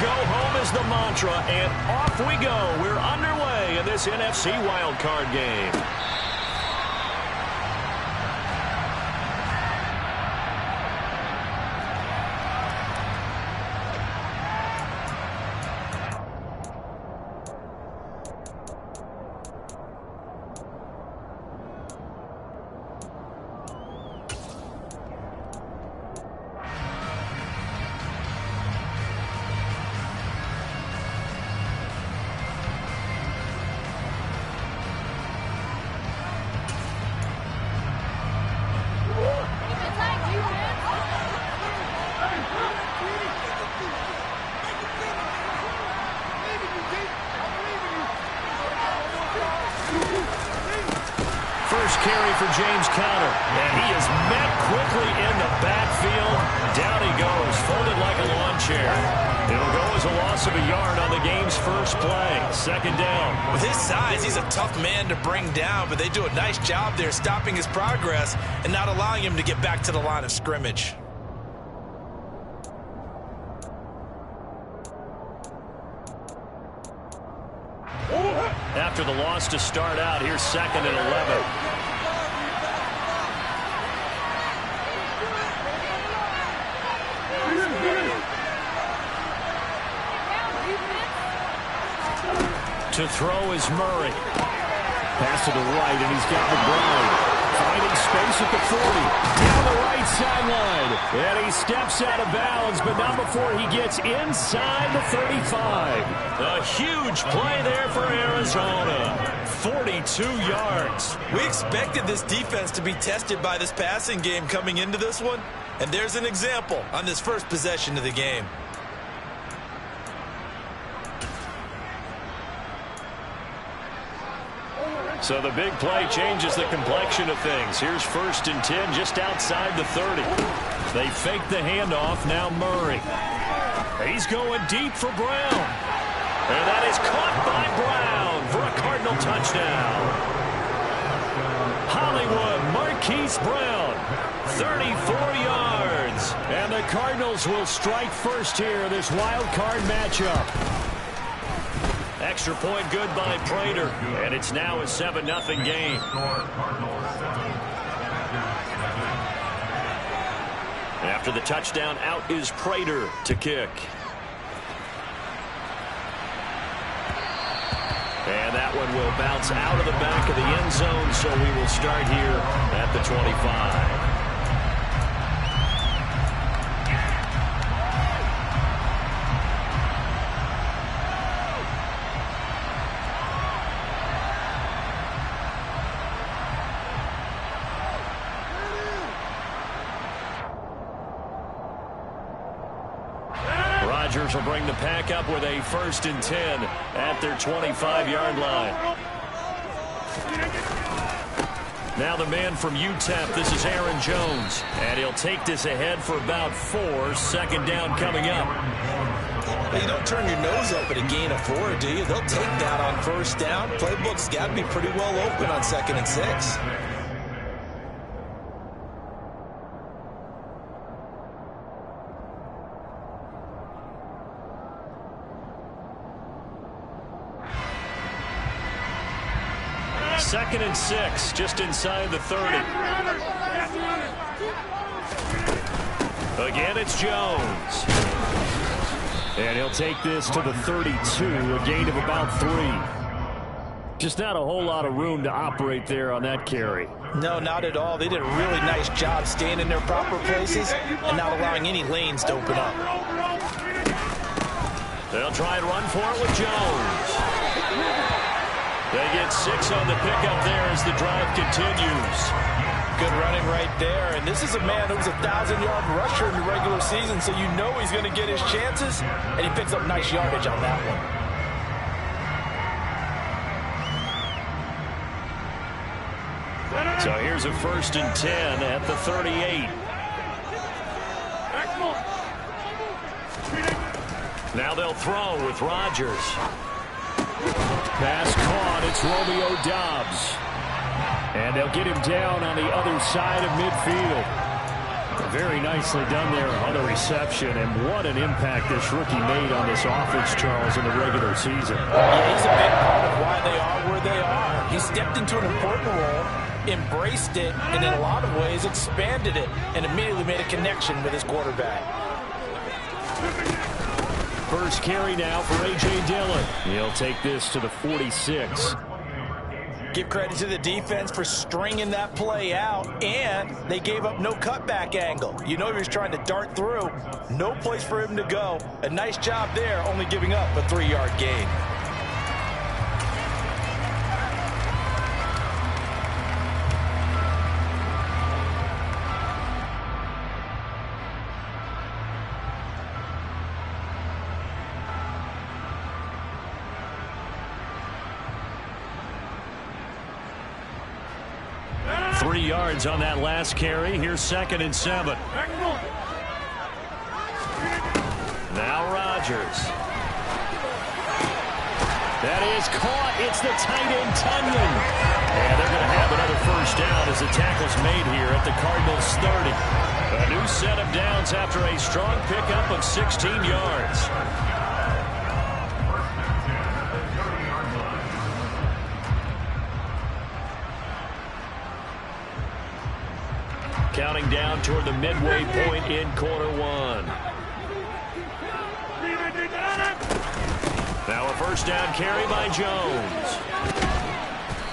go home is the mantra, and off we go. We're underway in this NFC wildcard game. Carry for James Conner, and he is met quickly in the backfield. Down he goes, folded like a lawn chair. It'll go as a loss of a yard on the game's first play. Second down. With his size, he's a tough man to bring down, but they do a nice job there stopping his progress and not allowing him to get back to the line of scrimmage. After the loss to start out, here's 2nd and 11. To throw is Murray. Pass to the right, and he's got McBride. Finding space at the 40. Down the right sideline. And he steps out of bounds, but not before he gets inside the 35. A huge play there for Arizona. 42 yards. We expected this defense to be tested by this passing game coming into this one. And there's an example on this first possession of the game. So the big play changes the complexion of things. Here's 1st and 10 just outside the 30. They fake the handoff. Now Murray. He's going deep for Brown. And that is caught by Brown for a Cardinal touchdown. Hollywood Marquise Brown, 34 yards. And the Cardinals will strike first here in this wild card matchup. Extra point good by Prater, and it's now a 7-0 game. After the touchdown, out is Prater to kick. And that one will bounce out of the back of the end zone, so we will start here at the 25. Rodgers will bring the pack up with a 1st and 10 at their 25-yard line. Now the man from UTEP, this is Aaron Jones. And he'll take this ahead for about 4. 2nd down coming up. You don't turn your nose up at a gain of 4, do you? They'll take that on 1st down. Playbook's got to be pretty well open on 2nd and 6. Second and 6, just inside the 30. Again, it's Jones. And he'll take this to the 32, a gain of about 3. Just not a whole lot of room to operate there on that carry. No, not at all. They did a really nice job staying in their proper places and not allowing any lanes to open up. They'll try and run for it with Jones. They get 6 on the pickup there as the drive continues. Good running right there. And this is a man who was a 1,000-yard rusher in the regular season, so you know he's going to get his chances, and he picks up nice yardage on that one. So here's a 1st and 10 at the 38. Now they'll throw with Rodgers. Pass caught. It's Romeo Doubs. And they'll get him down on the other side of midfield. Very nicely done there on the reception, and what an impact this rookie made on this offense, Charles, in the regular season. Yeah, he's a big part of why they are where they are. He stepped into an important role, embraced it, and in a lot of ways expanded it, and immediately made a connection with his quarterback. First carry now for A.J. Dillon. He'll take this to the 46. Give credit to the defense for stringing that play out, and they gave up no cutback angle. You know he was trying to dart through. No place for him to go. A nice job there, only giving up a 3-yard gain. On that last carry. Here's 2nd and 7. Now Rodgers. That is caught. It's the tight end, Tunyon. And they're going to have another first down as the tackle's made here at the Cardinals' 30. A new set of downs after a strong pickup of 16 yards. Counting down toward the midway point in quarter one. Now a first down carry by Jones.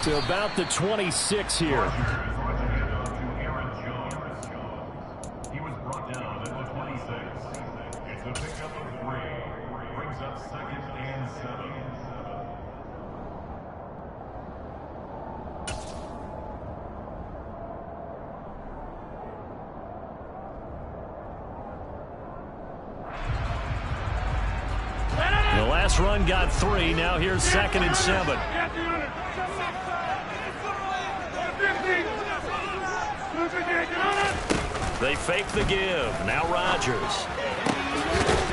To about the 26 here. He was brought down at the 26. It's a pickup of 3. Brings up 2nd and 7. Last run got 3. Now here's 2nd and 7. They fake the give. Now Rodgers.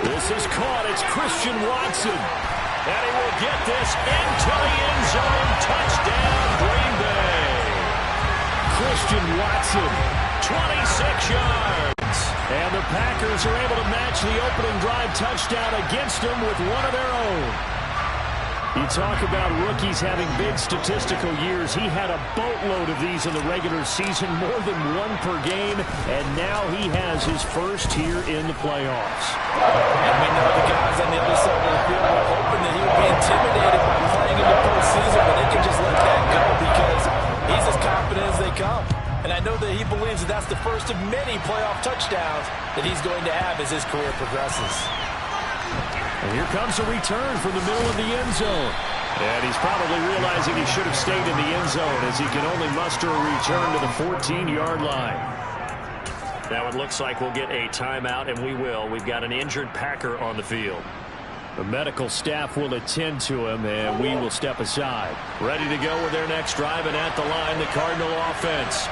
This is caught. It's Christian Watson. And he will get this into the end zone. Touchdown, Green Bay. Christian Watson, 26 yards. And the Packers are able to match the opening drive touchdown against them with one of their own. You talk about rookies having big statistical years. He had a boatload of these in the regular season, more than 1 per game, and now he has his first here in the playoffs. And we know the guys on the other side of the field were hoping that he would be intimidated by playing in the postseason, but they can just let that go because he's as confident as they come. And I know that he believes that that's the first of many playoff touchdowns that he's going to have as his career progresses. And here comes a return from the middle of the end zone. And he's probably realizing he should have stayed in the end zone as he can only muster a return to the 14-yard line. Now it looks like we'll get a timeout, and we will. We've got an injured Packer on the field. The medical staff will attend to him, and we will step aside. Ready to go with their next drive, and at the line, the Cardinal offense.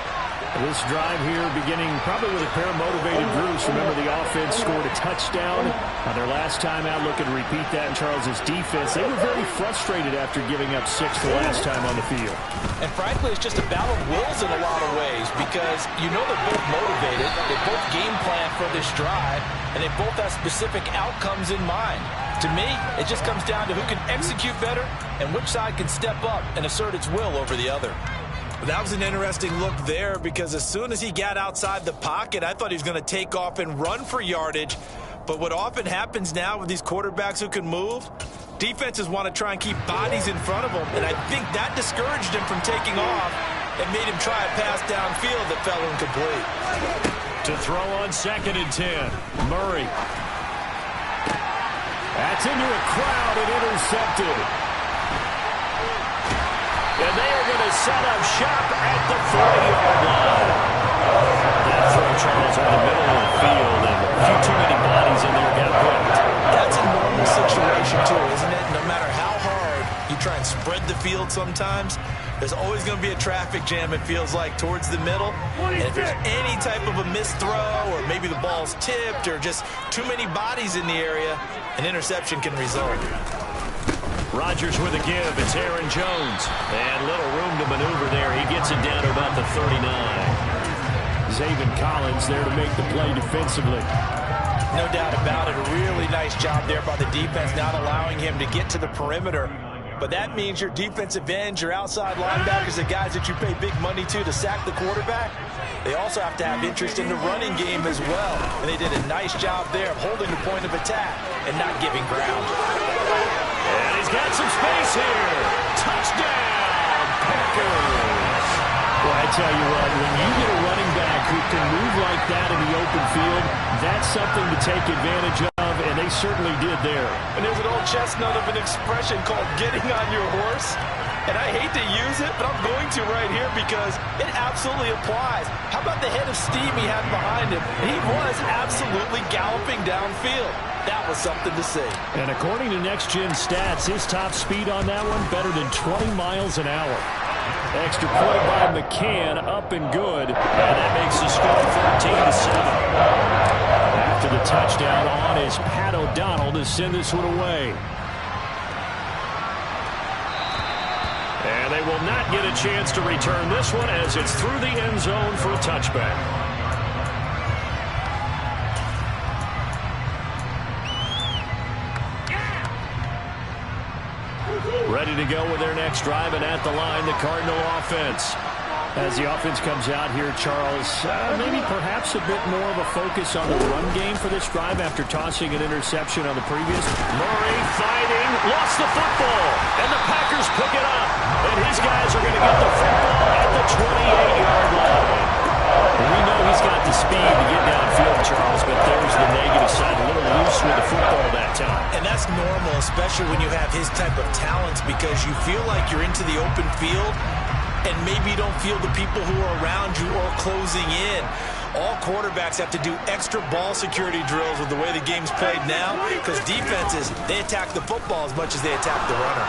This drive here beginning probably with a pair of motivated Bruce. Remember, the offense scored a touchdown on their last time out. Looking to repeat that in Charles's defense. They were very frustrated after giving up 6 the last time on the field. And frankly, it's just a battle of wills in a lot of ways because you know they're both motivated. They both game plan for this drive, and they both have specific outcomes in mind. To me, it just comes down to who can execute better and which side can step up and assert its will over the other. That was an interesting look there because as soon as he got outside the pocket, I thought he was going to take off and run for yardage. But what often happens now with these quarterbacks who can move, defenses want to try and keep bodies in front of them. And I think that discouraged him from taking off and made him try a pass downfield that fell incomplete. To throw on 2nd and 10, Murray. That's into a crowd and intercepted. And they are going to set up shop at the 40-yard line. That throw, Charles, in the middle of the field, and a few too many bodies in there got picked. That's a normal situation, too, isn't it? No matter how hard you try and spread the field sometimes, there's always going to be a traffic jam, it feels like, towards the middle. And if there's any type of a missed throw, or maybe the ball's tipped, or just too many bodies in the area, an interception can result. Rodgers with a give. It's Aaron Jones. And little room to maneuver there. He gets it down to about the 39. Zaven Collins there to make the play defensively. No doubt about it. A really nice job there by the defense, not allowing him to get to the perimeter. But that means your defensive ends, your outside linebackers, the guys that you pay big money to sack the quarterback, they also have to have interest in the running game as well. And they did a nice job there of holding the point of attack and not giving ground. And he's got some space here. Touchdown, Packers. Well, I tell you what, when you get a running back who can move like that in the open field, that's something to take advantage of, and they certainly did there. And there's an old chestnut of an expression called getting on your horse. And I hate to use it, but I'm going to right here because it absolutely applies. How about the head of steam he had behind him? He was absolutely galloping downfield. That was something to see. And according to Next Gen Stats, his top speed on that one better than 20 miles an hour. Extra point by McCann, up and good. And that makes the score 14-7. After the touchdown on is Pat O'Donnell to send this one away. And they will not get a chance to return this one as it's through the end zone for a touchback. Ready to go with their next drive, and at the line, the Cardinal offense. As the offense comes out here, Charles, maybe perhaps a bit more of a focus on the run game for this drive after tossing an interception on the previous. Murray fighting, lost the football, and the Packers pick it up. And his guys are going to get the football at the 28-yard line. We know he's got the speed to get downfield, Charles, but there's the negative side. A little loose with the football that time. And that's normal, especially when you have his type of talents, because you feel like you're into the open field and maybe you don't feel the people who are around you or closing in. All quarterbacks have to do extra ball security drills with the way the game's played now, because defenses, they attack the football as much as they attack the runner.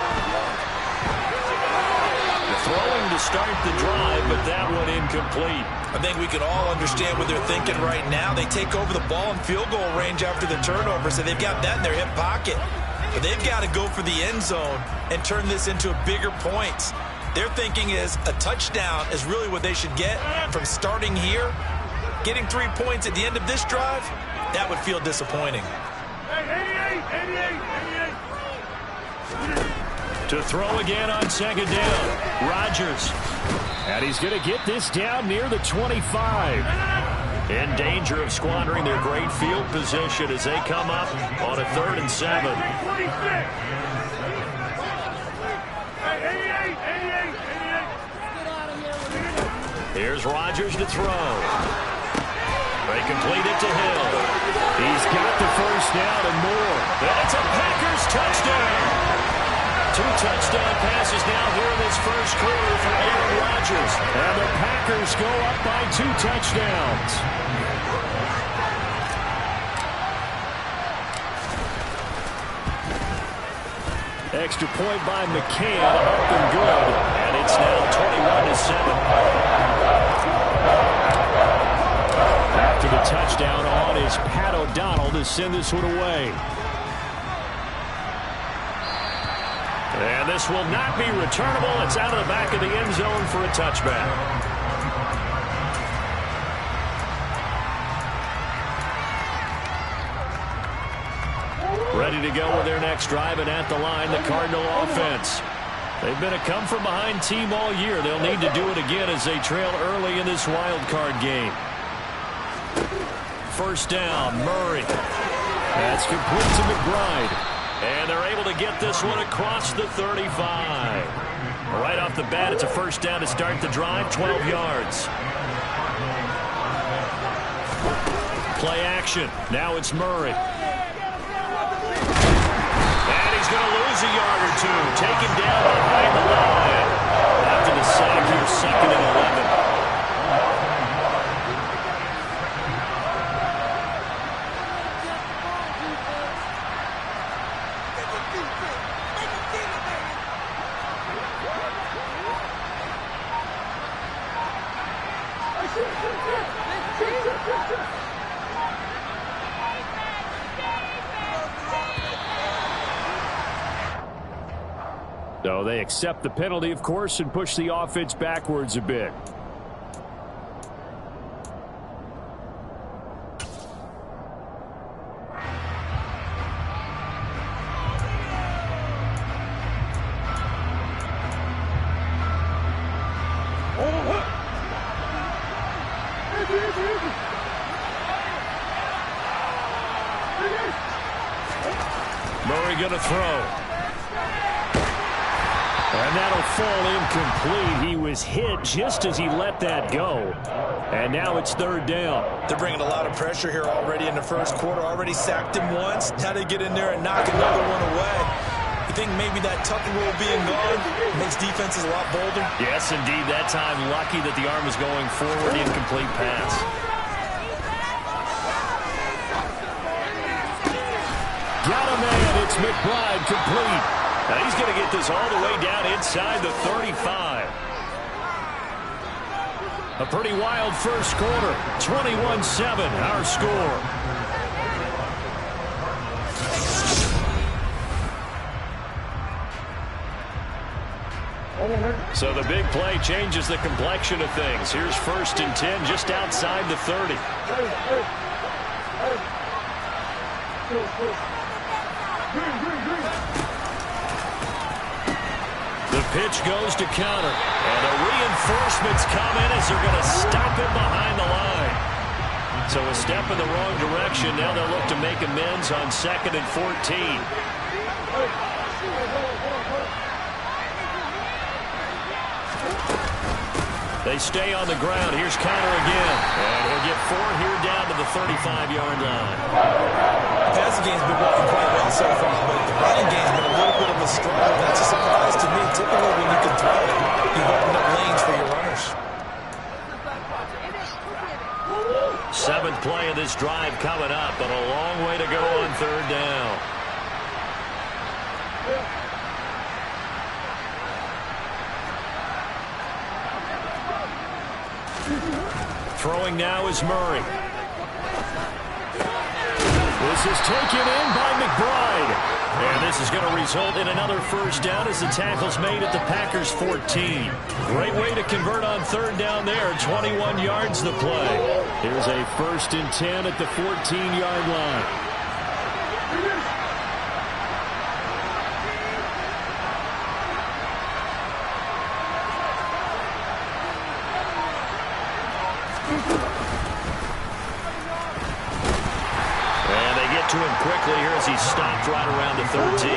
Throwing to start the drive, but that one incomplete. I think we can all understand what they're thinking right now. They take over the ball in field goal range after the turnover, so they've got that in their hip pocket. But they've got to go for the end zone and turn this into bigger points. Their thinking is a touchdown is really what they should get from starting here. Getting 3 points at the end of this drive, that would feel disappointing. To throw again on second down, Rodgers. And he's going to get this down near the 25. In danger of squandering their great field position as they come up on a 3rd and 7. Here's Rodgers to throw. They complete it to Hill. He's got the first down and more. And it's a Packers touchdown. 2 touchdown passes now here in this first quarter for Aaron Rodgers. And the Packers go up by 2 touchdowns. Extra point by McCann, up and good. And it's now 21-7. After the touchdown on is Pat O'Donnell to send this one away. And this will not be returnable. It's out of the back of the end zone for a touchback. Ready to go with their next drive, and at the line, the Cardinal offense. They've been a come-from-behind team all year. They'll need to do it again as they trail early in this wild card game. First down, Murray. That's complete to McBride. And they're able to get this one across the 35. Right off the bat, it's a first down to start the drive, 12 yards. Play action. Now it's Murray. And he's going to lose a yard or two. Taken down behind the line. After the sack here, 2nd and 11. So they accept the penalty, of course, and push the offense backwards a bit. Murray going to throw. And that'll fall incomplete. He was hit just as he let that go. And now it's third down. They're bringing a lot of pressure here already in the first quarter. Already sacked him once. Now they get in there and knock another one away. You think maybe that Tucker rule being gone makes defenses a lot bolder? Yes, indeed. That time, lucky that the arm was going forward. Incomplete pass. Got a man. It's McBride complete. Now he's going to get this all the way down inside the 35. A pretty wild first quarter. 21-7, our score. So the big play changes the complexion of things. Here's 1st and 10 just outside the 30. The pitch goes to counter. And the reinforcements come in as they're going to stop him behind the line. So a step in the wrong direction. Now they'll look to make amends on 2nd and 14. They stay on the ground. Here's Conner again. And he'll get 4 here down to the 35-yard line. The passing game's been working quite well so far, but the running game's been a little bit of a struggle. That's a surprise to me. Typically, when you can throw, you've opened up lanes for your runners. 7th play of this drive coming up, but a long way to go on 3rd down. Throwing now is Murray. This is taken in by McBride. And this is going to result in another first down as the tackle's made at the Packers' 14. Great way to convert on 3rd down there. 21 yards the play. Here's a 1st and 10 at the 14-yard line. To him quickly here as he stopped right around the 13.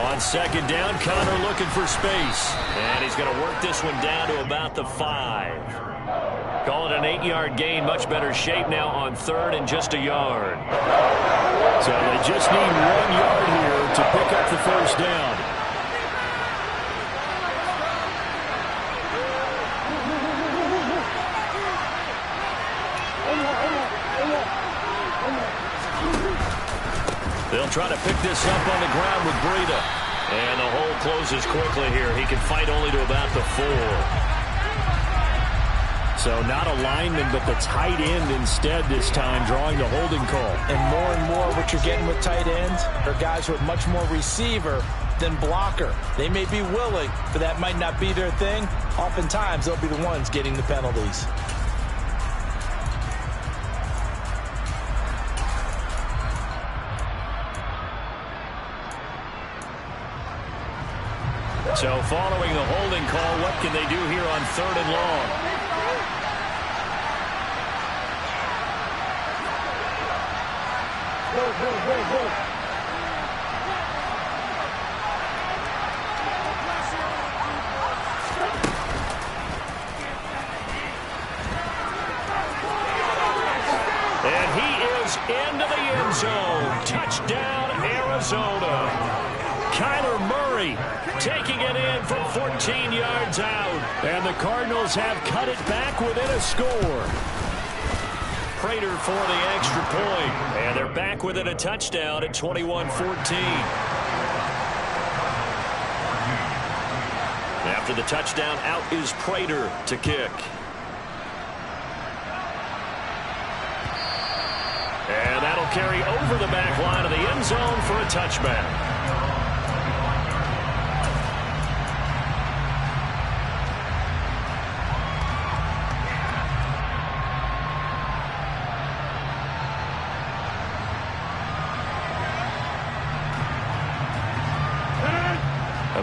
On 2nd down, Conner looking for space. And he's going to work this one down to about the 5. Call it an 8-yard gain. Much better shape now on 3rd and just a yard. So they just need 1 yard here to pick up the first down. They'll try to pick this up on the ground with Breida. And the hole closes quickly here. He can fight only to about the 4. So not a lineman, but the tight end instead this time, drawing the holding call. And more what you're getting with tight ends are guys who are much more receiver than blocker. They may be willing, but that might not be their thing. Oftentimes, they'll be the ones getting the penalties. So following the holding call, what can they do here on 3rd and long? And he is into the end zone. Touchdown, Arizona. Kyler Murray taking it in from 14 yards out. And the Cardinals have cut it back within a score. Prater for the extra point. And they're back within a touchdown at 21-14. After the touchdown, out is Prater to kick. And that'll carry over the back line of the end zone for a touchback.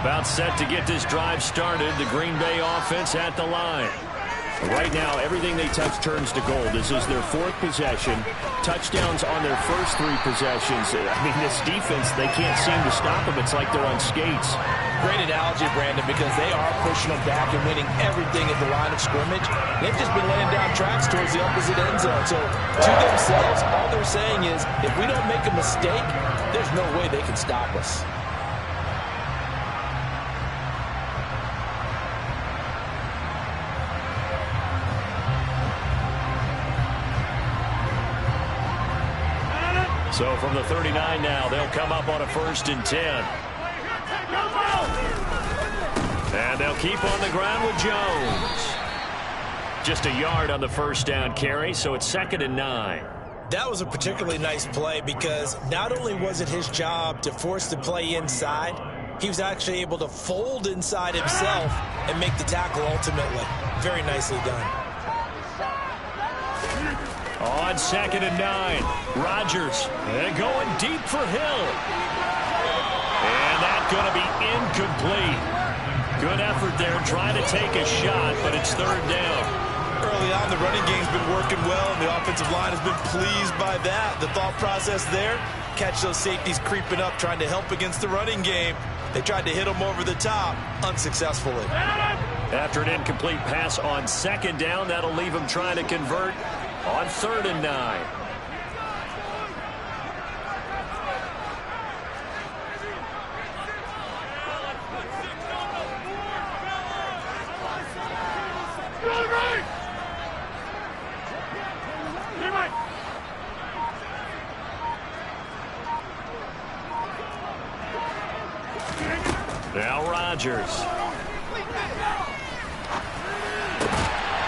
About set to get this drive started. The Green Bay offense at the line. Right now, everything they touch turns to gold. This is their fourth possession. Touchdowns on their first three possessions. I mean, this defense, they can't seem to stop them. It's like they're on skates. Great analogy, Brandon, because they are pushing them back and winning everything at the line of scrimmage. They've just been laying down tracks towards the opposite end zone. So, to themselves, all they're saying is, if we don't make a mistake, there's no way they can stop us. So from the 39 now, they'll come up on a 1st and 10. And they'll keep on the ground with Jones. Just a yard on the first down carry, so it's 2nd and 9. That was a particularly nice play because not only was it his job to force the play inside, he was actually able to fold inside himself and make the tackle ultimately. Very nicely done. On 2nd and 9, Rodgers going deep for Hill. And that's going to be incomplete. Good effort there trying to take a shot, but it's 3rd down. Early on, the running game's been working well, and the offensive line has been pleased by that. The thought process there, catch those safeties creeping up, trying to help against the running game. They tried to hit them over the top, unsuccessfully. After an incomplete pass on 2nd down, that'll leave them trying to convert on 3rd and 9. Now Rodgers.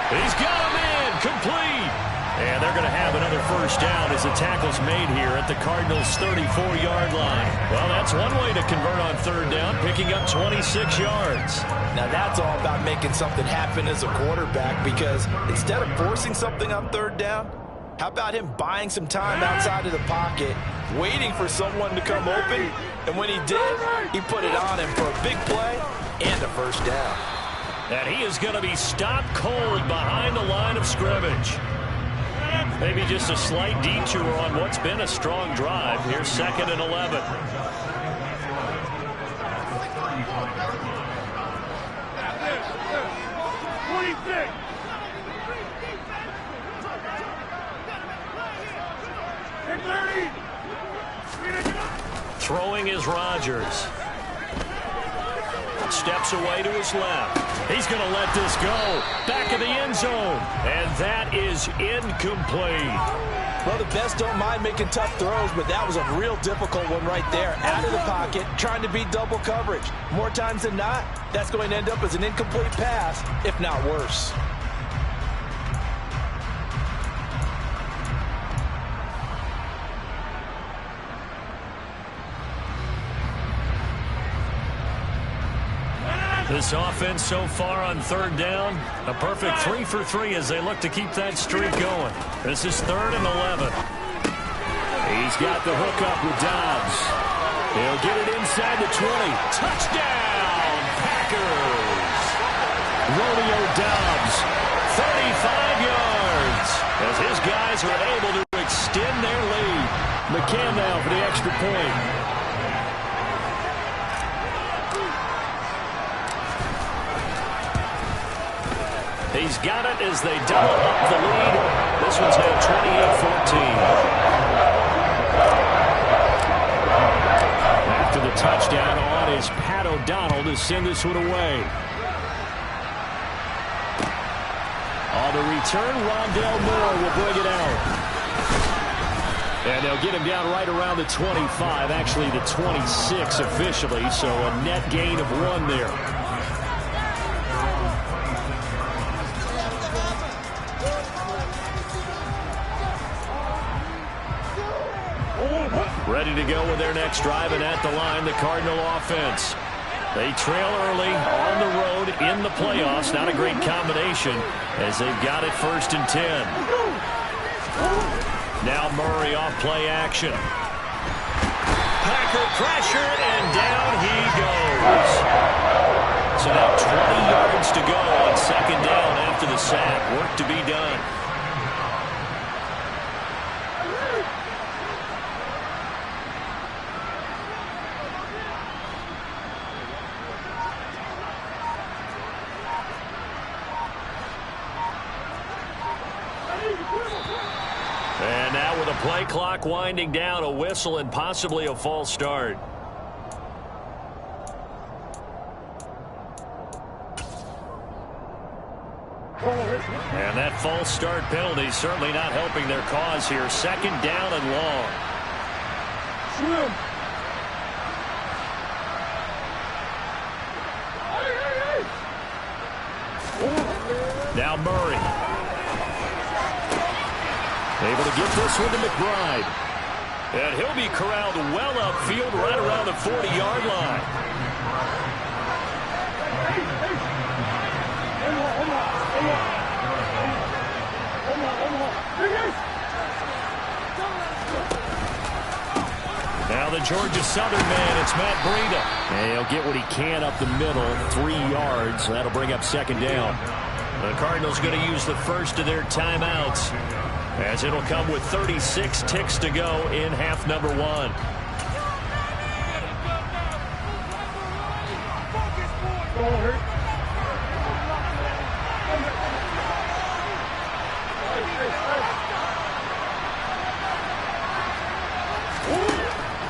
He's got him in, complete. And they're going to have another 1st down as the tackle's made here at the Cardinals' 34-yard line. Well, that's one way to convert on 3rd down, picking up 26 yards. Now, that's all about making something happen as a quarterback because instead of forcing something on 3rd down, how about him buying some time outside of the pocket, waiting for someone to come open, and when he did, he put it on him for a big play and a 1st down. And he is going to be stopped cold behind the line of scrimmage. Maybe just a slight detour on what's been a strong drive. Here's 2nd and 11. Throwing is Rodgers. Steps away to his left. He's going to let this go. Back of the end zone. And that is incomplete. Well, the best don't mind making tough throws, but that was a real difficult one right there. Out of the pocket, trying to beat double coverage. More times than not, that's going to end up as an incomplete pass, if not worse. This offense so far on 3rd down, a perfect 3 for 3 as they look to keep that streak going. This is 3rd and 11. He's got the hook up with Dobbs. He'll get it inside the 20. Touchdown, Packers! Romeo Dobbs, 35 yards, as his guys are able to extend their lead. McCann now for the extra point. He's got it as they double up the lead. This one's now 28-14. After the touchdown on is Pat O'Donnell to send this one away. On the return, Rondale Moore will bring it out. And they'll get him down right around the 25, actually the 26 officially, so a net gain of 1 there. Ready to go with their next drive, and at the line, the Cardinal offense. They trail early on the road in the playoffs. Not a great combination as they've got it 1st and 10. Now Murray off play action. Packer pressure, and down he goes. So now 20 yards to go on second down after the sack. Work to be done. And now with a play clock winding down, a whistle and possibly a false start. And that false start penalty certainly not helping their cause here. Second down and long. Now Murray. Able to get this one to McBride. And he'll be corralled well upfield right around the 40-yard line. Now the Georgia Southern man, it's Matt Breida. And he'll get what he can up the middle, 3 yards. That'll bring up second down. The Cardinals going to use the first of their timeouts, as it'll come with 36 ticks to go in half number one.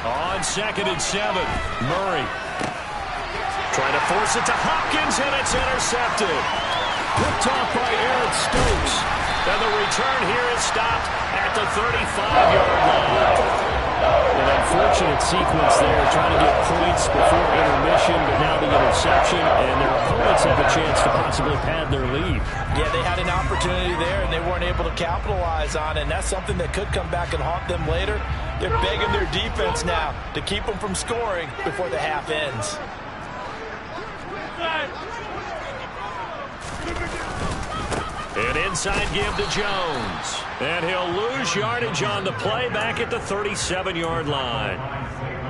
On 2nd and 7, Murray trying to force it to Hopkins, and it's intercepted. Picked off by Eric Stokes. And the return here is stopped at the 35-yard line. An unfortunate sequence there, trying to get points before intermission, but now the interception, and their opponents have a chance to possibly pad their lead. Yeah, they had an opportunity there, and they weren't able to capitalize on it, and that's something that could come back and haunt them later. They're begging their defense now to keep them from scoring before the half ends. An inside give to Jones. And he'll lose yardage on the play back at the 37-yard line.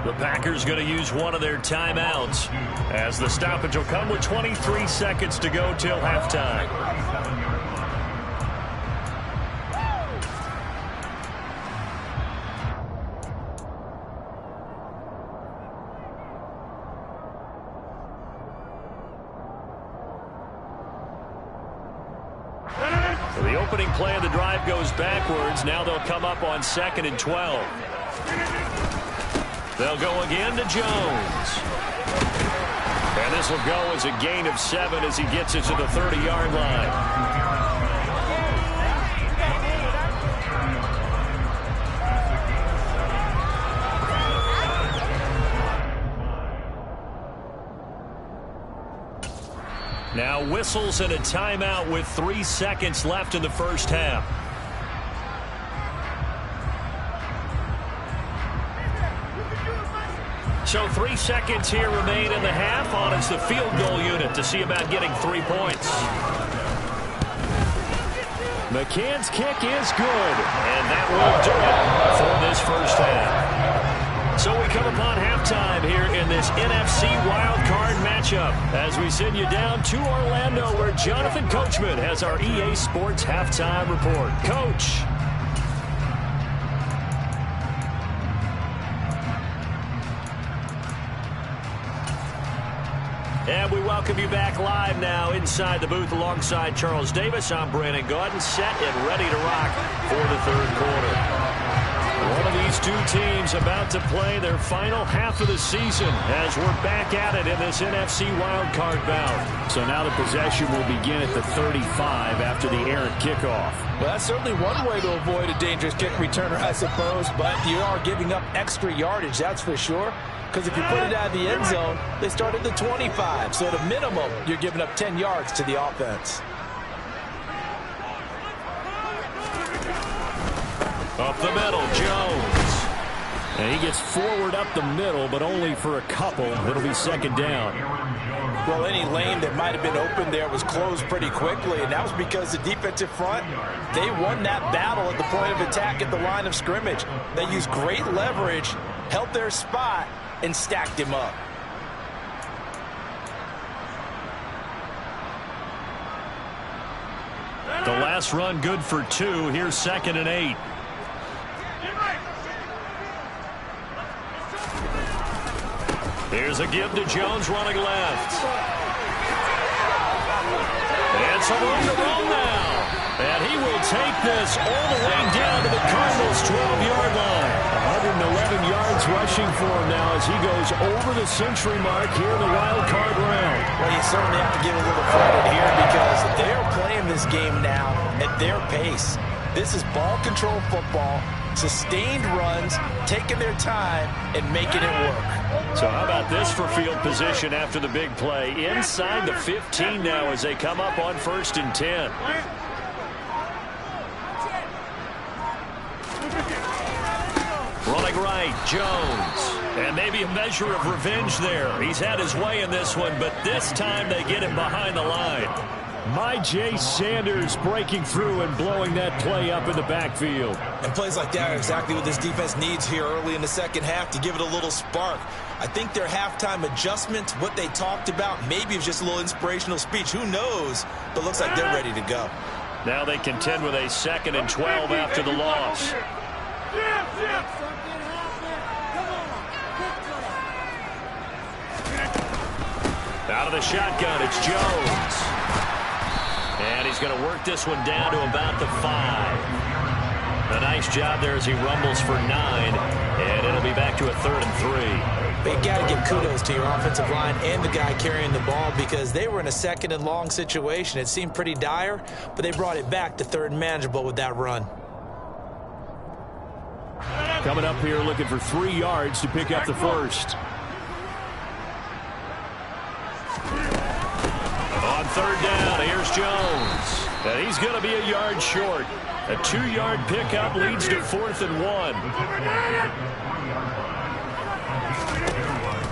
The Packers going to use one of their timeouts, as the stoppage will come with 23 seconds to go till halftime. The opening play of the drive goes backwards. Now they'll come up on 2nd and 12. They'll go again to Jones. And this will go as a gain of 7 as he gets it to the 30-yard line. Now whistles and a timeout with 3 seconds left in the first half. So 3 seconds here remain in the half. On is the field goal unit to see about getting 3 points. McCann's kick is good, and that will do it for this first half. So we come upon halftime here in this NFC wildcard matchup as we send you down to Orlando, where Jonathan Coachman has our EA Sports halftime report. Coach. And we welcome you back live now inside the booth alongside Charles Davis. I'm Brandon Gaudin, set and ready to rock for the third quarter. One of these two teams about to play their final half of the season as we're back at it in this NFC wildcard bout. So now the possession will begin at the 35 after the errant kickoff. Well, that's certainly one way to avoid a dangerous kick returner, I suppose, but you are giving up extra yardage, that's for sure. Because if you put it out of the end zone, they start at the 25. So at a minimum, you're giving up 10 yards to the offense. Up the middle, Jones. And he gets forward up the middle, but only for a couple. It'll be second down. Well, any lane that might have been open there was closed pretty quickly, and that was because the defensive front, they won that battle at the point of attack at the line of scrimmage. They used great leverage held their spot, and stacked him up. The last run good for 2. Here's 2nd and 8. Here's a give to Jones running left. It's a room to roll now. And he will take this all the way down to the Cardinals' 12-yard line. 111 yards rushing for him now as he goes over the century mark here in the wild card round. Well, you certainly have to give a little credit here because they're playing this game now at their pace. This is ball control football, sustained runs, taking their time, and making it work. So how about this for field position after the big play? Inside the 15 now as they come up on 1st and 10. Running right, Jones. And maybe a measure of revenge there. He's had his way in this one, but this time they get him behind the line. Myjai Sanders breaking through and blowing that play up in the backfield. And plays like that are exactly what this defense needs here early in the second half to give it a little spark. I think their halftime adjustment, what they talked about, maybe it was just a little inspirational speech. Who knows? But looks like they're ready to go. Now they contend with a 2nd and 12 after the loss. Out of the shotgun, it's Jones. And he's going to work this one down to about the 5. A nice job there as he rumbles for 9. And it'll be back to a 3rd and 3. But you got to give kudos to your offensive line and the guy carrying the ball because they were in a 2nd and long situation. It seemed pretty dire, but they brought it back to 3rd and manageable with that run. Coming up here looking for 3 yards to pick up the first. On 3rd down, here's Jones. And he's going to be a yard short. A 2-yard pickup leads to 4th and 1.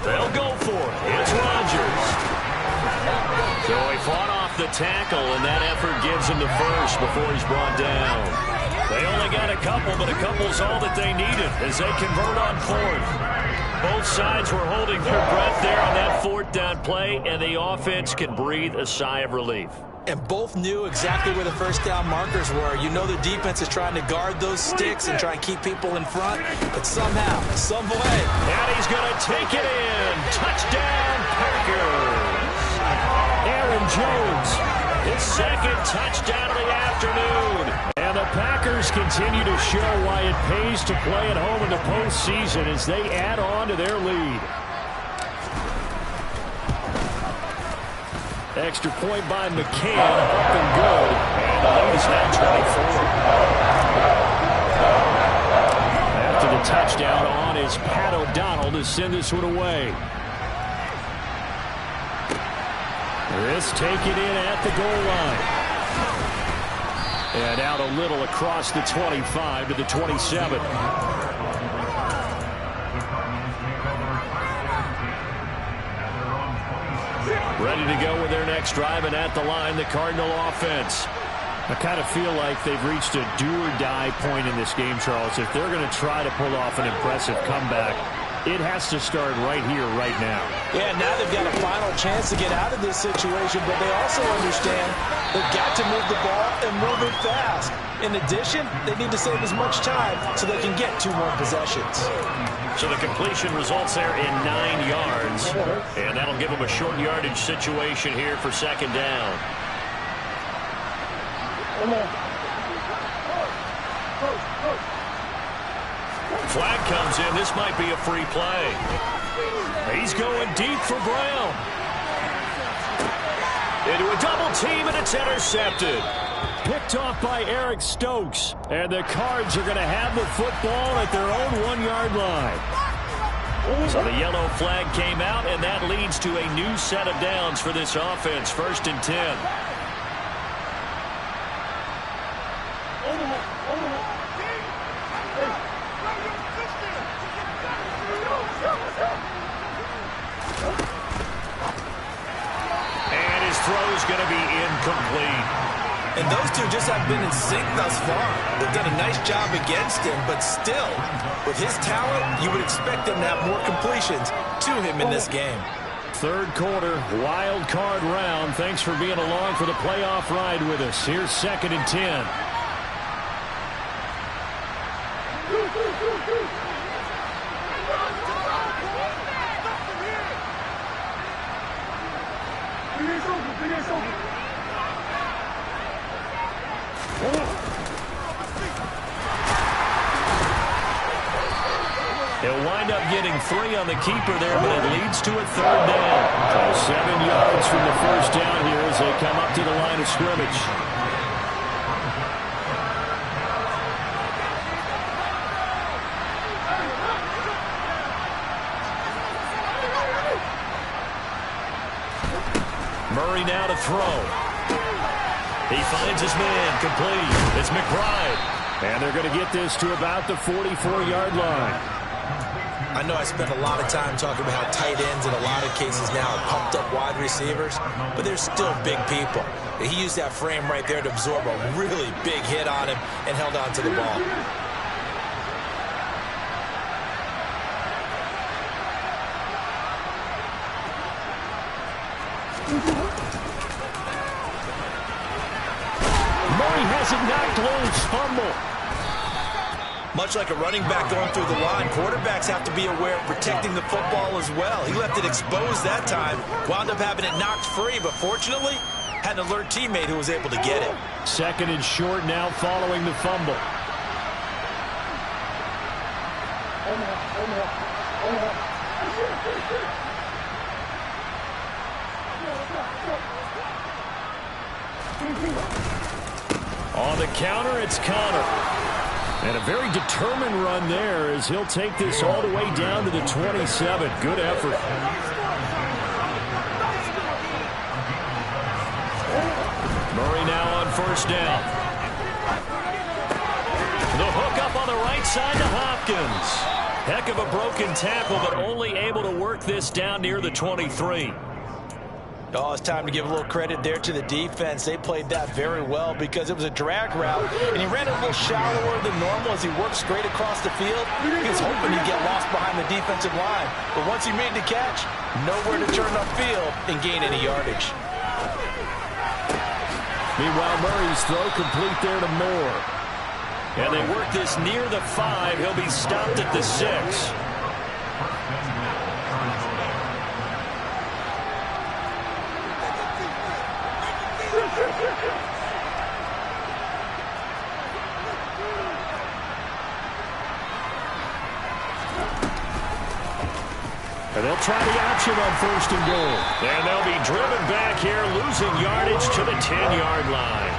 They'll go for it. It's Rodgers. So he fought off the tackle, and that effort gives him the first before he's brought down. They only got a couple, but a couple's all that they needed as they convert on 4th. Both sides were holding their breath there on that 4th down play, and the offense can breathe a sigh of relief. And both knew exactly where the first down markers were. You know the defense is trying to guard those sticks and try and keep people in front, but somehow, some way. And he's going to take it in. Touchdown, Packers. Aaron Jones, his 2nd touchdown of the afternoon. And the Packers continue to show why it pays to play at home in the postseason as they add on to their lead. Extra point by McCann, up and good. And the lead is now 24. After the touchdown on is Pat O'Donnell to send this one away. This taken in at the goal line. And out a little across the 25 to the 27. Ready to go with their next drive, and at the line, the Cardinal offense. I kind of feel like they've reached a do-or-die point in this game, Charles. If they're going to try to pull off an impressive comeback, it has to start right here, right now. Yeah, now they've got a final chance to get out of this situation, but they also understand they've got to move the ball and move it fast. In addition, they need to save as much time so they can get 2 more possessions. So the completion results there in 9 yards, and that'll give them a short yardage situation here for 2nd down. Flag comes in. This might be a free play. He's going deep for Brown. Into a double team, and it's intercepted. Picked off by Eric Stokes. And the Cards are going to have the football at their own 1-yard line. So the yellow flag came out, and that leads to a new set of downs for this offense. 1st and 10. And his throw is going to be incomplete. And those two just have been in sync thus far. They've done a nice job against him, but still, with his talent, you would expect them to have more completions to him in this game. Third quarter, wild card round. Thanks for being along for the playoff ride with us. Here's 2nd and 10. He'll wind up getting 3 on the keeper there, but it leads to a 3rd down. So 7 yards from the first down here as they come up to the line of scrimmage. Murray now to throw. He finds his man, complete. It's McBride. And they're going to get this to about the 44-yard line. I know I spent a lot of time talking about how tight ends in a lot of cases now are pumped up wide receivers, but they're still big people. He used that frame right there to absorb a really big hit on him and held on to the ball. Murray has it knocked loose. Fumble. Much like a running back going through the line, quarterbacks have to be aware of protecting the football as well. He left it exposed that time, wound up having it knocked free, but fortunately, had an alert teammate who was able to get it. 2nd and short now following the fumble. On the counter, it's Connor. And a very determined run there as he'll take this all the way down to the 27. Good effort. Murray now on 1st down. The hook up on the right side to Hopkins. Heck of a broken tackle, but only able to work this down near the 23. Oh, it's time to give a little credit there to the defense. They played that very well because it was a drag route, and he ran a little shallower than normal as he worked straight across the field. He was hoping he'd get lost behind the defensive line, but once he made the catch, nowhere to turn upfield and gain any yardage. Meanwhile, Murray's throw complete there to Moore. And they work this near the 5. He'll be stopped at the 6. And they'll try the option on 1st and goal. And they'll be driven back here, losing yardage to the 10-yard line.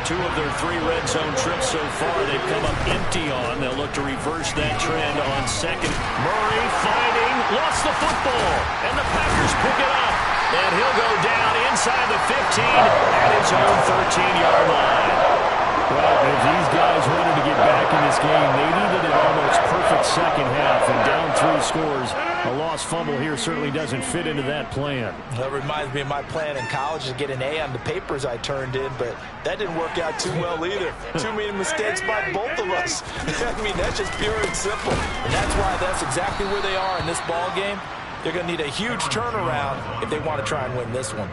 2 of their 3 red zone trips so far they've come up empty on. They'll look to reverse that trend on 2nd. Murray fighting, lost the football, and the Packers pick it up. And he'll go down inside the 15 at his own 13-yard line. Well, if these guys wanted to get back in this game, they needed an almost perfect second half. And down 3 scores, a lost fumble here certainly doesn't fit into that plan. That reminds me of my plan in college to get an A on the papers I turned in, but that didn't work out too well either. Too many mistakes by both of us. I mean, that's just pure and simple. And that's why that's exactly where they are in this ball game. They're going to need a huge turnaround if they want to try and win this one.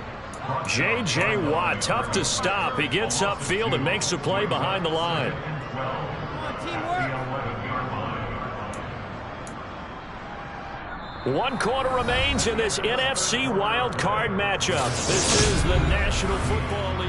J.J. Watt, tough to stop. He gets upfield and makes a play behind the line. One quarter remains in this NFC wild card matchup. This is the National Football League.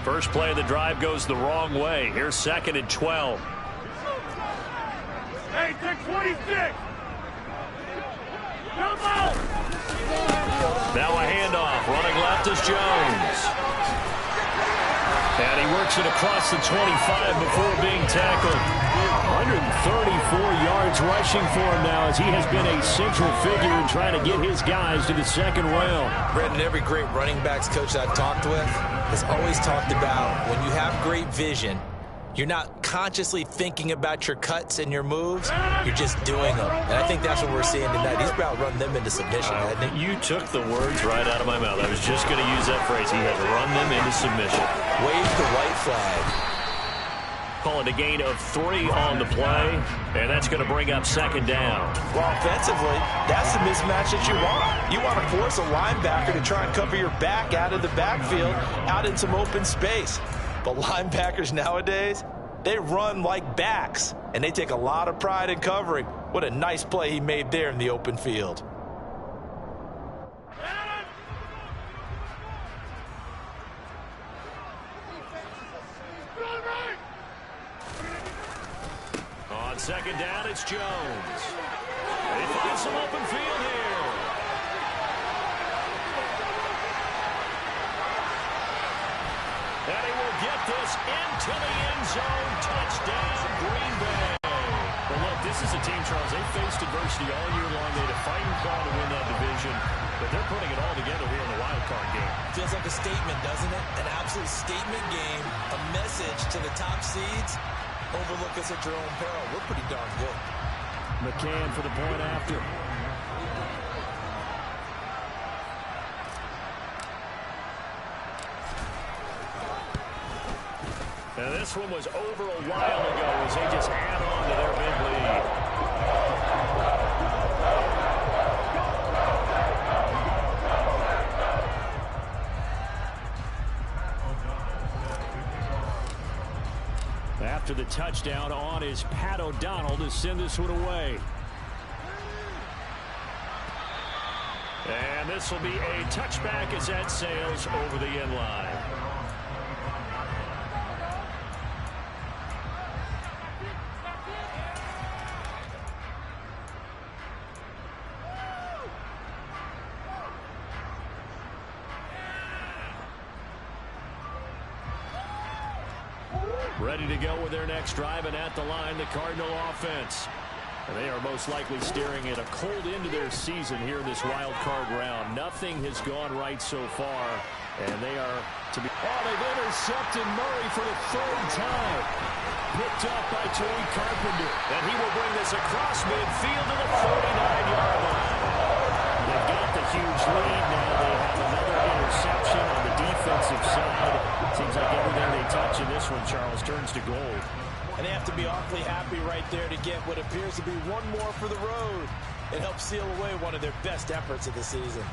First play of the drive goes the wrong way. Here's 2nd and 12. Hey, take 26. Come on. Now a handoff. Running left is Jones. And And he works it across the 25 before being tackled. 134 yards rushing for him now as he has been a central figure in trying to get his guys to the second round. Brendan, every great running backs coach I've talked with has always talked about when you have great vision, you're not consciously thinking about your cuts and your moves. You're just doing them. And I think that's what we're seeing tonight. He's about running them into submission, hasn't he? You took the words right out of my mouth. I was just going to use that phrase. He has run them into submission. Wave the white flag. Call it a gain of 3 on the play, and that's going to bring up second down. Well, offensively, that's the mismatch that you want. You want to force a linebacker to try and cover your back out of the backfield, out in some open space. But linebackers nowadays, they run like backs, and they take a lot of pride in covering. What a nice play he made there in the open field. On second down, it's Jones. They find some open field here. And he will get this into the end zone. Touchdown, Green Bay. Well, look, this is a team, Charles, they faced adversity all year long. They had a fighting claw to win that division, but they're putting it all together here in the wild card game. Feels like a statement, doesn't it? An absolute statement game, a message to the top seeds. Overlook us at your own peril. We're pretty darn good. McCann for the point after. And this one was over a while ago as they just add on to their big lead. After the touchdown on is Pat O'Donnell to send this one away. And this will be a touchback as that sails over the end line. Ready to go with their next drive, and at the line, the Cardinal offense. And they are most likely staring at a cold end to their season here in this wild card round. Nothing has gone right so far, and they are to be... Oh, they've intercepted Murray for the 3rd time. Picked up by Tariq Carpenter, and he will bring this across midfield to the 49-yard line. They've got the huge lead now. They have another interception on the defensive side. Seems like everything they touch in this one, Charles, turns to gold. And they have to be awfully happy right there to get what appears to be one more for the road. It helps seal away one of their best efforts of the season.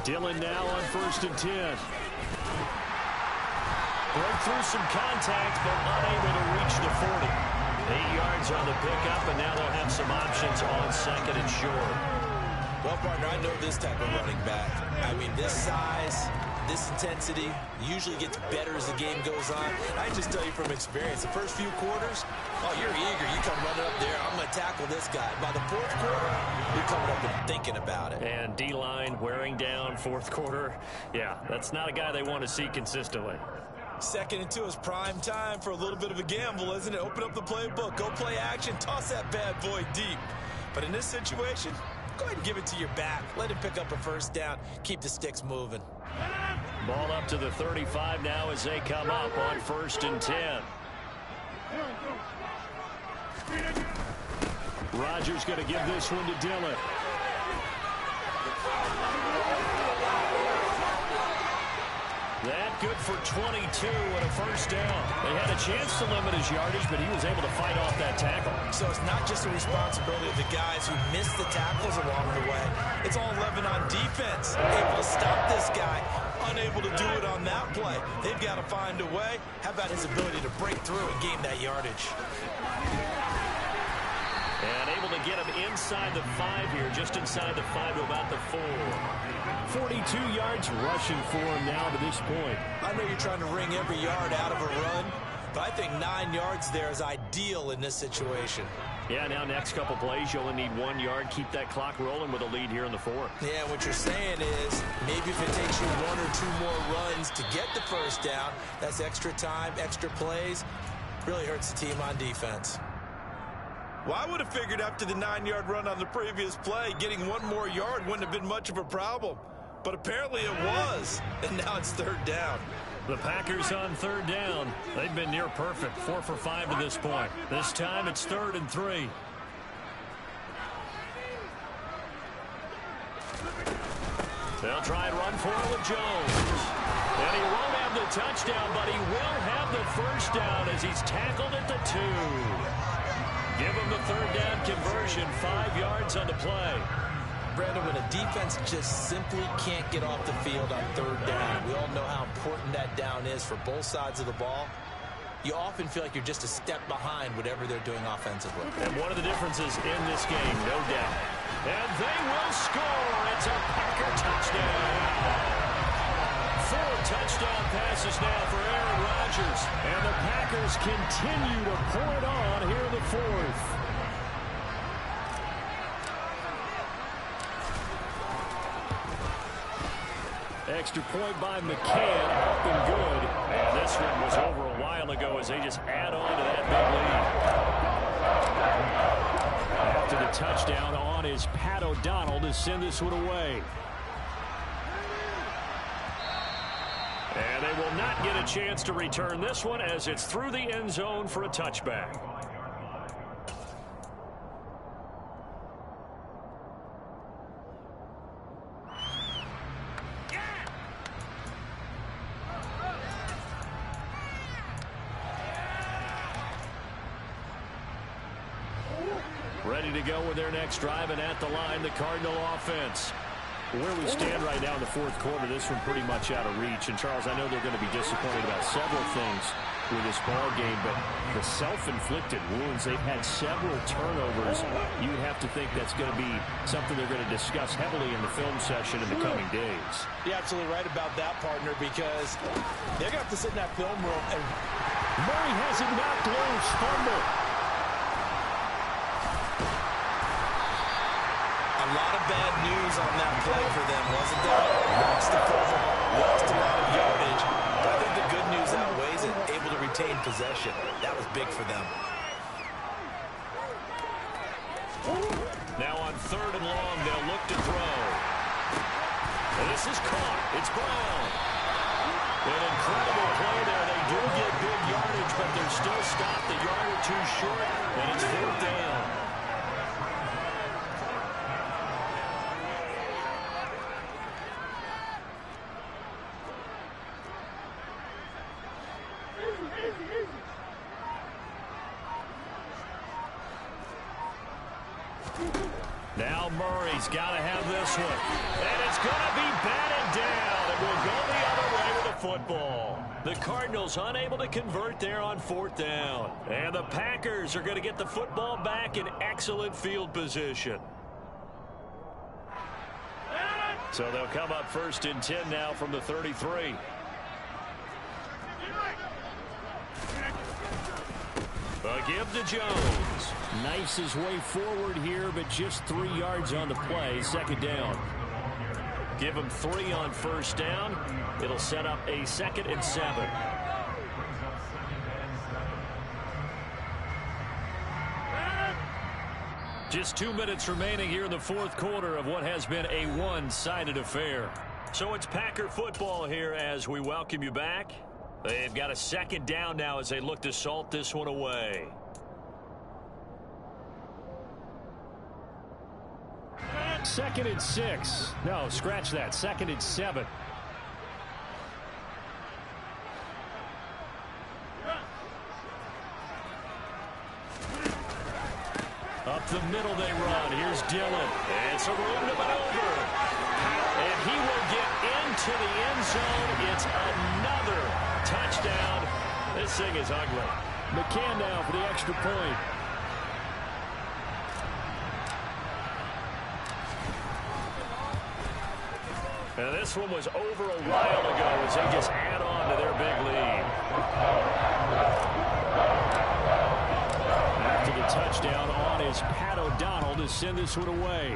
Dillon now on 1st and 10. Broke through some contact, but unable to reach the 40. 8 yards on the pickup, and now they'll have some options on 2nd and short. Well, partner, I know this type of running back. I mean, this size, this intensity usually gets better as the game goes on. I just tell you from experience, the first few quarters, oh, you're eager. You come running up there, I'm going to tackle this guy. By the 4th quarter, you're coming up and thinking about it. And D-line wearing down 4th quarter. Yeah, that's not a guy they want to see consistently. 2nd and 2 is prime time for a little bit of a gamble, isn't it? Open up the playbook, go play action, toss that bad boy deep. But in this situation, go ahead and give it to your back. Let him pick up a 1st down. Keep the sticks moving. Ball up to the 35 now as they come up on 1st and 10. Rodgers going to give this one to Dillon. That good for 22 and a 1st down. They had a chance to limit his yardage, but he was able to fight off that tackle. So it's not just the responsibility of the guys who missed the tackles along the way. It's all 11 on defense. Able to stop this guy. Unable to do it on that play. They've got to find a way. How about his ability to break through and gain that yardage? And able to get him inside the 5 here, just inside the 5 to about the 4. 42 yards rushing for him now to this point. I know you're trying to wring every yard out of a run, But I think 9 yards there is ideal in this situation. Yeah, now next couple plays, you only need 1 yard. Keep that clock rolling with a lead here in the fourth. Yeah, what you're saying is maybe if it takes you 1 or 2 more runs to get the first down, that's extra time, extra plays. Really hurts the team on defense. Well, I would have figured after the 9-yard run on the previous play, getting 1 more yard wouldn't have been much of a problem. But apparently it was, and now it's 3rd down. The Packers on 3rd down. They've been near perfect, 4 for 5 to this point. This time it's 3rd and 3. They'll try and run for it with Jones. And he won't have the touchdown, but he will have the first down as he's tackled at the 2. Give him the 3rd down conversion, 5 yards on the play. Brandon, when a defense just simply can't get off the field on 3rd down, we all know how important that down is for both sides of the ball. You often feel like you're just a step behind whatever they're doing offensively. And one of the differences in this game, no doubt. And they will score. It's a Packer touchdown. 4 touchdown passes now for Aaron Rodgers. And the Packers continue to pour it on here in the 4th. Extra point by McCann, up and good. And this one was over a while ago as they just add on to that big lead. After the touchdown on is Pat O'Donnell to send this one away. And they will not get a chance to return this one as it's through the end zone for a touchback. Ready to go with their next drive, and at the line, the Cardinal offense. Where we stand right now in the 4th quarter, this one pretty much out of reach. And, Charles, I know they're going to be disappointed about several things with this ball game, but the self-inflicted wounds, they've had several turnovers. You would have to think that's going to be something they're going to discuss heavily in the film session in the coming days. You're absolutely right about that, partner, because they're going to have to sit in that film room. And Murray has it knocked loose. Fumble. a lot of bad news on that play for them, wasn't there? Lost the football, lost a lot of yardage. But I think the good news outweighs it, able to retain possession. That was big for them. Now on 3rd and long, they'll look to throw. And this is caught. It's Brown. An incredible play there. They do get big yardage, but they're still stopped a yard or two short, and it's 4th down. Now Murray's got to have this one. And it's going to be batted down. It will go the other way with the football. The Cardinals unable to convert there on 4th down. And the Packers are going to get the football back in excellent field position. So they'll come up 1st and 10 now from the 33. A give to Jones. Knifes his way forward here, but just 3 yards on the play. 2nd down. Give him 3 on 1st down. It'll set up a 2nd and 7. Just 2 minutes remaining here in the 4th quarter of what has been a one-sided affair. So it's Packer football here as we welcome you back. They've got a 2nd down now as they look to salt this one away. Second and 6. No, scratch that. 2nd and 7. Up the middle they run. Here's Dillon. It's a room to maneuver. And he will get into the end zone. It's another touchdown. This thing is ugly. McCann now for the extra point. And this one was over a while ago as they just add on to their big lead. touchdown on is Pat O'Donnell to send this one away.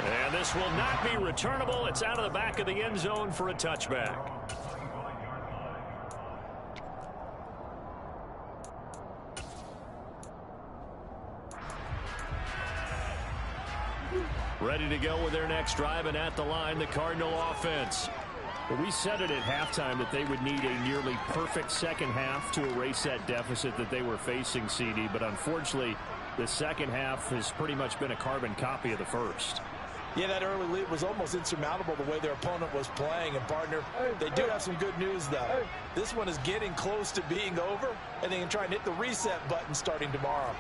And this will not be returnable. It's out of the back of the end zone for a touchback. Ready to go with their next drive, and at the line, the Cardinal offense. Well, we said it at halftime that they would need a nearly perfect second half to erase that deficit that they were facing, CD. But unfortunately, the second half has pretty much been a carbon copy of the first. Yeah, that early lead was almost insurmountable the way their opponent was playing. And, partner, they do have some good news, though. This one is getting close to being over, and they can try and hit the reset button starting tomorrow.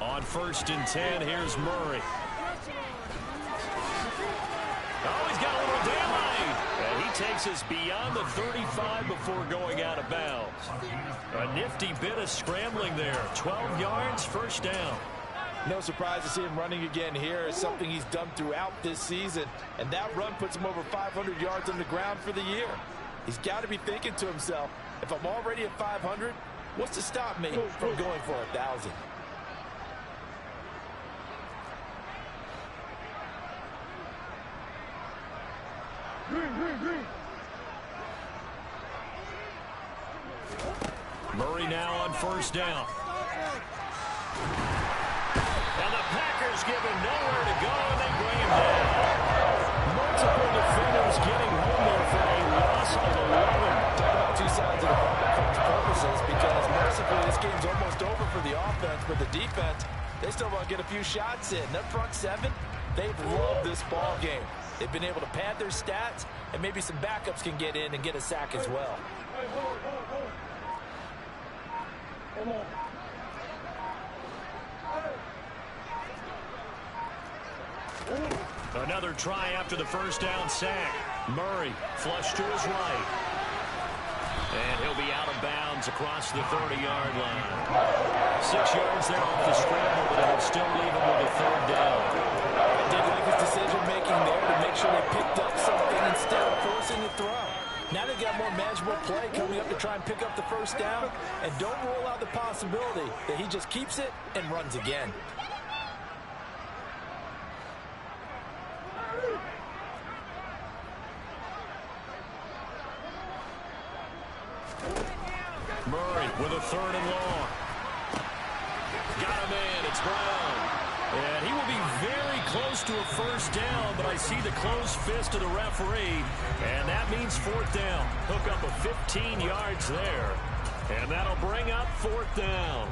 On 1st and 10, here's Murray. Oh, he's got a little daylight. And he takes us beyond the 35 before going out of bounds. A nifty bit of scrambling there. 12 yards, first down. No surprise to see him running again here. It's something he's done throughout this season. And that run puts him over 500 yards on the ground for the year. He's got to be thinking to himself, if I'm already at 500, what's to stop me from going for 1,000? Murray now on 1st down. And the Packers give him nowhere to go, and they bring him down. Multiple defenders getting home there for a loss of 11. Talk about two sides of the ball for its purposes, because mercifully this game's almost over for the offense, but the defense, they still want to get a few shots in. That front seven, they've loved this ball game. They've been able to pad their stats, and maybe some backups can get in and get a sack as well. Another try after the first down sack. Murray flush to his right. And he'll be out of bounds across the 30-yard line. 6 yards there off the scramble, but it'll still leave him with a 3rd down. I did like his decision-making there to make sure they picked up something instead of forcing the throw. Now they've got more manageable play coming up to try and pick up the first down, and don't rule out the possibility that he just keeps it and runs again. Murray with a 3rd and long. Got him in. It's Brown. And he will be very close to a first down, but I see the closed fist of the referee, and that means 4th down. Hook up of 15 yards there, and that'll bring up 4th down.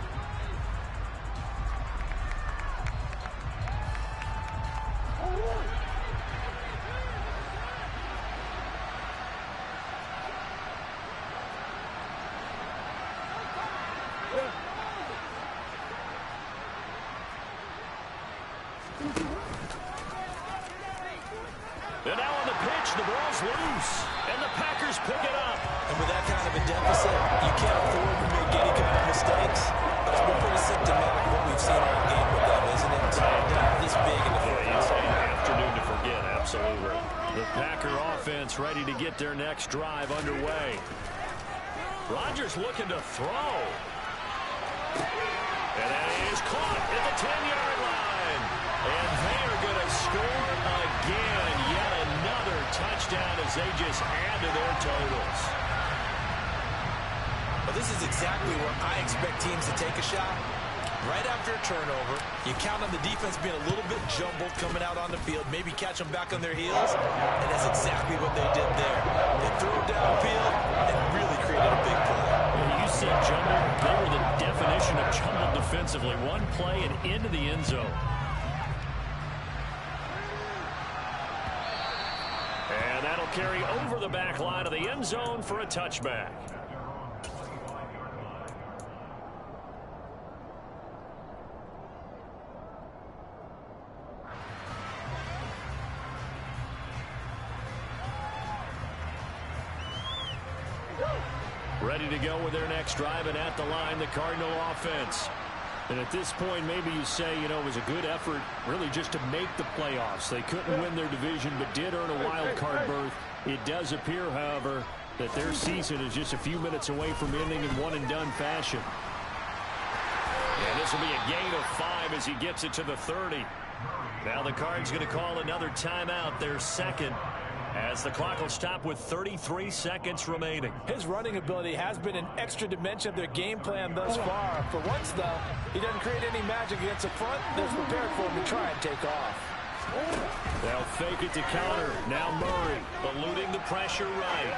And now on the pitch, the ball's loose, and the Packers pick it up. And with that kind of a deficit, you can't afford to make any kind of mistakes. But it's been pretty symptomatic of what we've seen all game with them, isn't it? This big in the It's an afternoon to forget, absolutely. The Packer offense ready to get their next drive underway. Rodgers looking to throw. And that is caught at the 10-yard line. And they are going to score again. Yet another touchdown as they just add to their totals. Well, this is exactly where I expect teams to take a shot. Right after a turnover, you count on the defense being a little bit jumbled coming out on the field, maybe catch them back on their heels, and that's exactly what they did there. They threw it downfield and really created a big play. You said jumbled. They were the definition of jumbled defensively. One play and into the end zone. And that'll carry over the back line of the end zone for a touchback. Ready to go with their next drive, and at the line, the Cardinal offense. And at this point, maybe you say, it was a good effort really just to make the playoffs. They couldn't win their division, but did earn a wild card berth. It does appear, however, that their season is just a few minutes away from ending in one-and-done fashion. And this will be a gain of 5 as he gets it to the 30. Now the Cards going to call another timeout, their second, as the clock will stop with 33 seconds remaining. His running ability has been an extra dimension of their game plan thus far. For once, though, he doesn't create any magic against the front. That's prepared for him to try and take off. They'll fake it to counter. Now Murray eluding the pressure right.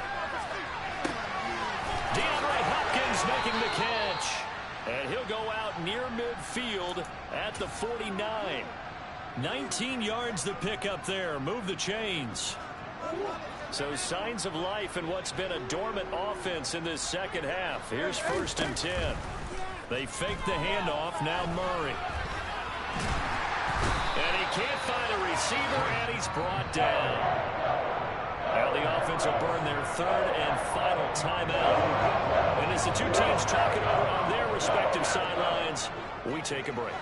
DeAndre Hopkins making the catch. And he'll go out near midfield at the 49. 19 yards the pick up there. Move the chains. So signs of life in what's been a dormant offense in this second half. Here's 1st and 10. They fake the handoff. Now Murray. And he can't find a receiver, and he's brought down. Now the offense will burn their 3rd and final timeout. And as the two teams talk it over on their respective sidelines, we take a break.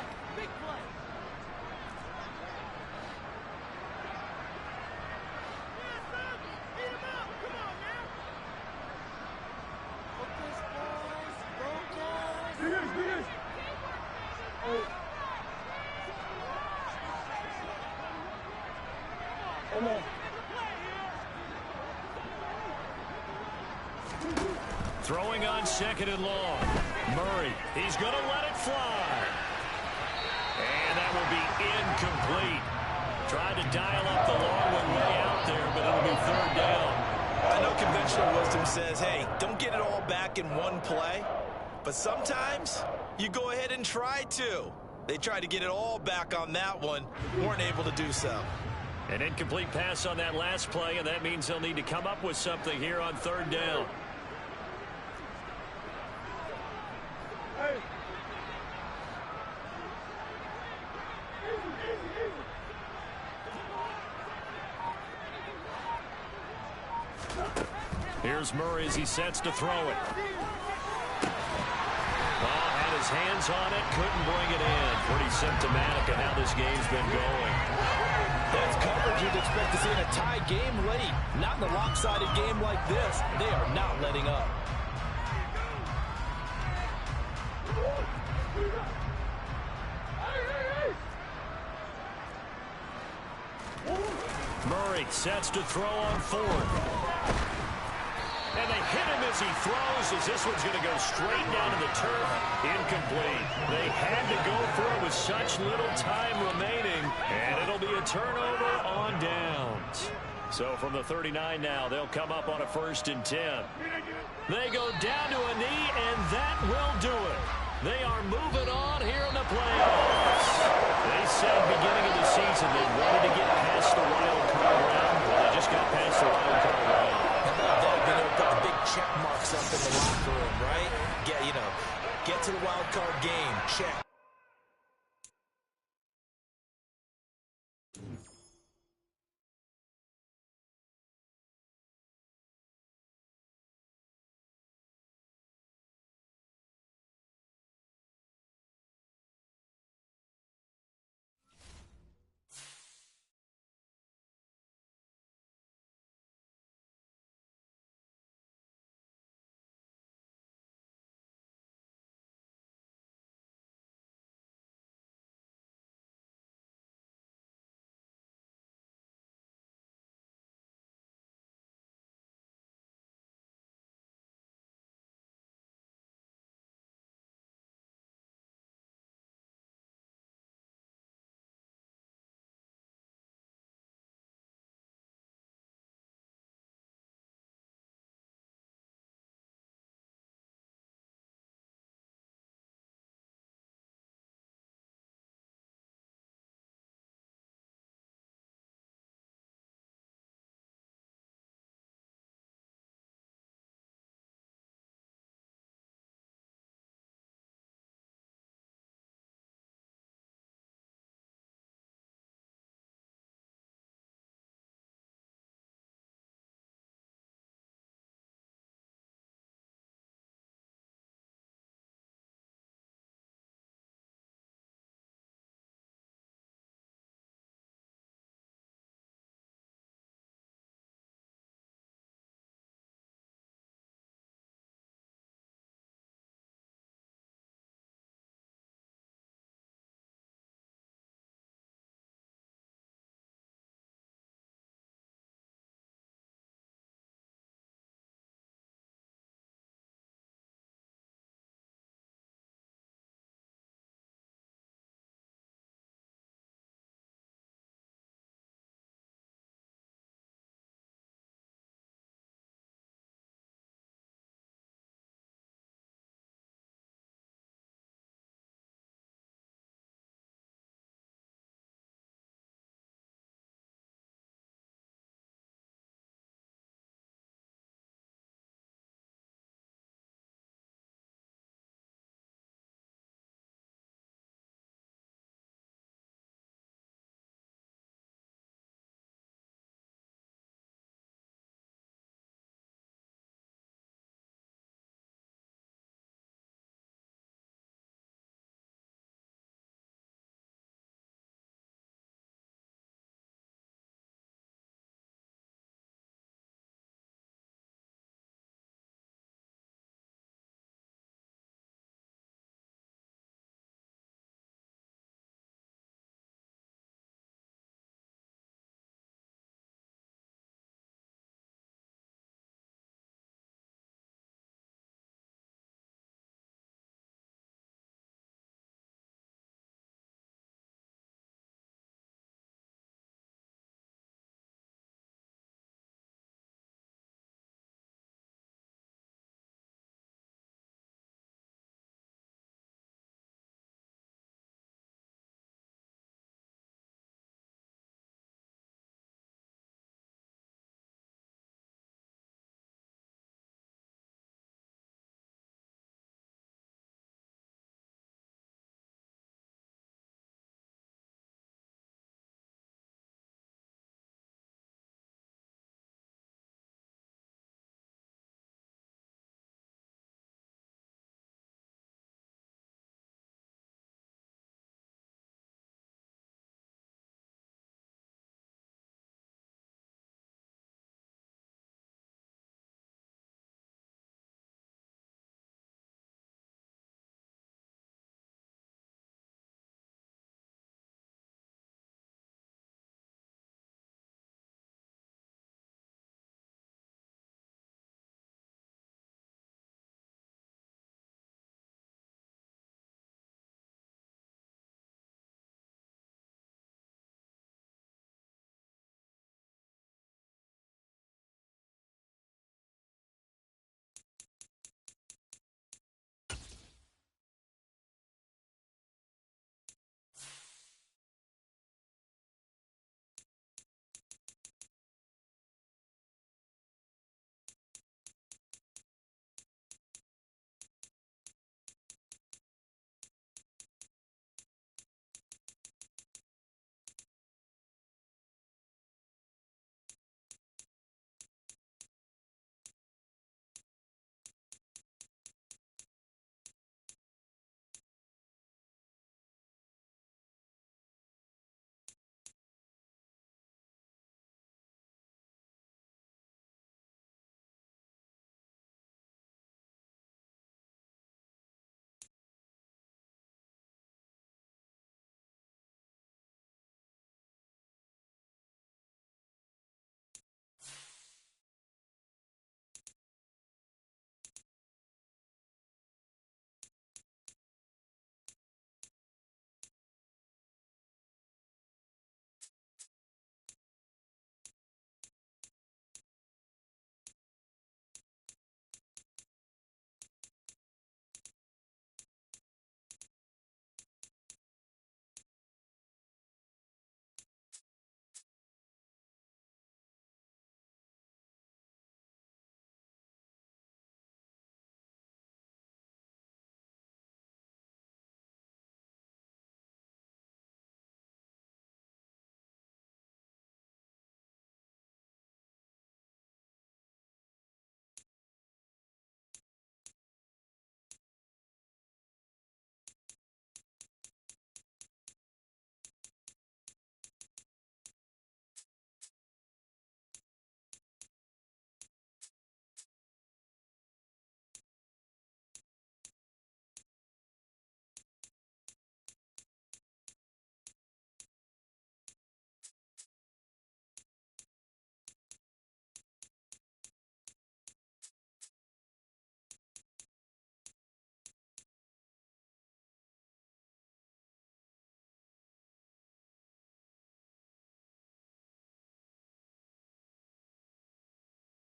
Throwing on 2nd and long. Murray, he's going to let it fly. And that will be incomplete. Tried to dial up the long one way out there, but it'll be 3rd down. I know conventional wisdom says, hey, don't get it all back in one play. But sometimes you go ahead and try to. They tried to get it all back on that one. Weren't able to do so. An incomplete pass on that last play, and that means they'll need to come up with something here on 3rd down. Here's Murray as he sets to throw it. Had his hands on it, couldn't bring it in. Pretty symptomatic of how this game's been going. That's coverage you'd expect to see in a tie game late. Not in a lopsided game like this. They are not letting up. Murray sets to throw on 4th. And they hit him as he throws, as this one's going to go straight down to the turf. Incomplete. They had to go for it with such little time remaining, and it'll be a turnover on downs. So from the 39 now, they'll come up on a 1st and 10. They go down to a knee, and that will do it. They are moving on here in the playoffs. They said beginning of the season they wanted to get past the wild card round. Well, they just got past the wild card round. Being able to put the big check marks up in the locker room, right? Get to the wild card game, check.